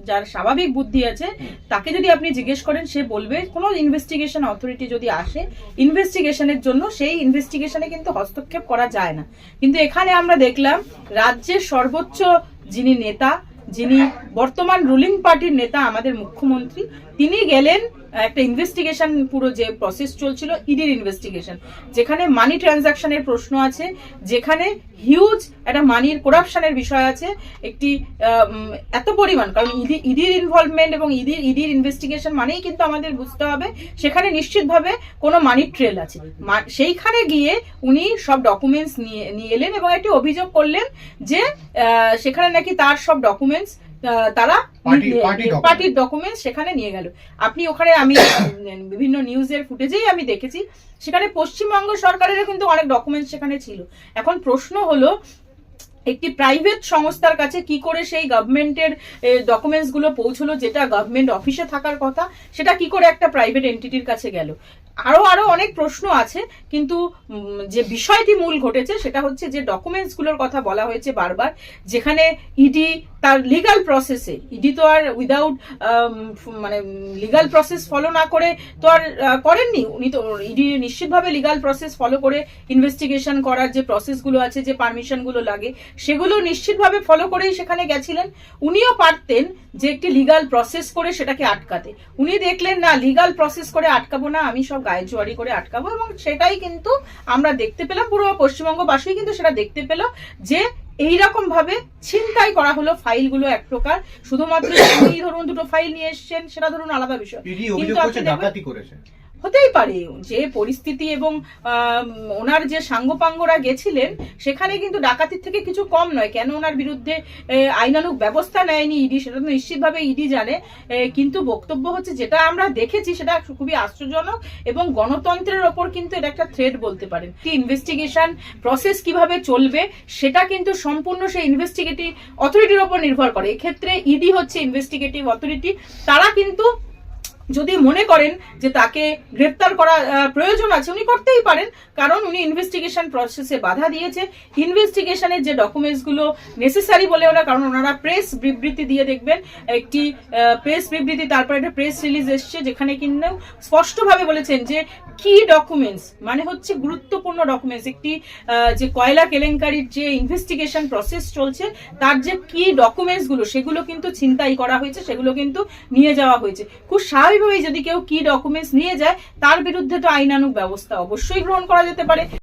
যার স্বাভাবিক বুদ্ধি আছে তাকে যদি আপনি জিজ্ঞেস করেন সে বলবে কোনো ইনভেস্টিগেশন অথরিটি যদি আসে ইনভেস্টিগেশনের জন্য সেই ইনভেস্টিগেশনে কিন্তু হস্তক্ষেপ করা যায় না। কিন্তু এখানে আমরা দেখলাম রাজ্যের সর্বোচ্চ যিনি নেতা, যিনি বর্তমান রুলিং পার্টির নেতা, আমাদের মুখ্যমন্ত্রী, তিনি গেলেন একটা ইনভেস্টিগেশন, পুরো যে প্রসেস চলছিল ইডির ইনভেস্টিগেশন, যেখানে মানি ট্রানজাকশনের প্রশ্ন আছে, যেখানে হিউজ একটা মানির করাপশনের বিষয় আছে, একটি এত পরিমাণ, কারণ ইডির ইনভলভমেন্ট এবং ইডির ইনভেস্টিগেশন মানেই কিন্তু আমাদের বুঝতে হবে সেখানে নিশ্চিতভাবে কোনো মানির ট্রেল আছে। সেইখানে গিয়ে উনি সব ডকুমেন্টস নিয়ে এলেন এবং একটি অভিযোগ করলেন যে সেখানে নাকি তার সব ডকুমেন্টস তারা পার্টির ডকুমেন্টস সেখানে নিয়ে গেল। আপনি ওখানে, আমি বিভিন্ন নিউজের ফুটেজেই আমি দেখেছি সেখানে পশ্চিমবঙ্গ সরকারের কিন্তু অনেক ডকুমেন্টস সেখানে ছিল। এখন প্রশ্ন হলো, একটি প্রাইভেট সংস্থার কাছে কি করে সেই গভর্নমেন্টের ডকুমেন্টস গুলো পৌঁছলো, যেটা গভর্নমেন্ট অফিসে থাকার কথা, সেটা কি করে একটা প্রাইভেট এন্টিটির কাছে গেল? আরো অনেক প্রশ্ন আছে, কিন্তু যে বিষয়টি মূল ঘটেছে সেটা হচ্ছে যে ডকুমেন্টস গুলোর কথা বলা হয়েছে বারবার, যেখানে ইডি তার লিগাল প্রসেসে, ইডি তো আর উইদাউট মানে লিগাল প্রসেস ফলো না করে তো আর করেননি, উনি তো ইডি নিশ্চিতভাবে লিগাল প্রসেস ফলো করে ইনভেস্টিগেশন করার যে প্রসেসগুলো আছে, যে পারমিশনগুলো লাগে, সেগুলো নিশ্চিতভাবে ফলো করেই সেখানে গেছিলেন। উনিও পারতেন যে একটি লিগাল প্রসেস করে সেটাকে আটকাতে, উনি দেখলেন না, লিগাল প্রসেস করে আটকাবো না, আমি সব গায়ে জোয়ারি করে আটকাবো, এবং সেটাই কিন্তু আমরা দেখতে পেলাম, পুরো পশ্চিমবঙ্গবাসী কিন্তু সেটা দেখতে পেল যে এইরকম ভাবে ছিনতাই করা হলো ফাইলগুলো। এক প্রকার শুধুমাত্র ধরুন দুটো ফাইল নিয়ে এসছেন, সেটা ধরুন আলাদা বিষয়, কিন্তু হতেই পারে যে পরিস্থিতি এবং ওনার যে সাঙ্গপাঙ্গরা গেছিলেন সেখানে কিন্তু ডাকাতির থেকে কিছু কম নয়। কেন ওনার বিরুদ্ধে আইনানুগ ব্যবস্থা নেয়নি ইডি, সেটা তো নিশ্চিতভাবে ইডি জানে। কিন্তু বক্তব্য হচ্ছে, যেটা আমরা দেখেছি সেটা খুবই আশ্চর্যজনক এবং গণতন্ত্রের ওপর কিন্তু এটা একটা থ্রেট বলতে পারেন। ইনভেস্টিগেশন প্রসেস কিভাবে চলবে সেটা কিন্তু সম্পূর্ণ সেই ইনভেস্টিগেটিভ অথরিটির ওপর নির্ভর করে। এক্ষেত্রে ইডি হচ্ছে ইনভেস্টিগেটিভ অথরিটি, তারা কিন্তু যদি মনে করেন যে তাকে গ্রেপ্তার করা প্রয়োজন আছে, উনি করতেই পারেন, কারণ উনি ইনভেস্টিগেশন প্রসেসে বাধা দিয়েছে। ইনভেস্টিগেশনের যে ডকুমেন্টস গুলো নেসেসারি বলে ওরা, কারণ ওনারা প্রেস বিবৃতি দিয়ে, দেখবেন একটি প্রেস বিবৃতি, তারপরে একটা প্রেস রিলিজ এসছে, যেখানে কিন্তু স্পষ্টভাবে বলেছেন যে কি ডকুমেন্টস মানে হচ্ছে গুরুত্বপূর্ণ ডকুমেন্টস, একটি যে কয়লা কেলেঙ্কারির যে ইনভেস্টিগেশন প্রসেস চলছে তার যে কি ডকুমেন্টস গুলো, সেগুলো কিন্তু ছিনতাই করা হয়েছে, সেগুলো কিন্তু নিয়ে যাওয়া হয়েছে। খুব স্বাভাবিকভাবে যদি কেউ কি ডকুমেন্টস নিয়ে যায় তার বিরুদ্ধে তো আইনানুগ ব্যবস্থা অবশ্যই গ্রহণ করা যেতে পারে।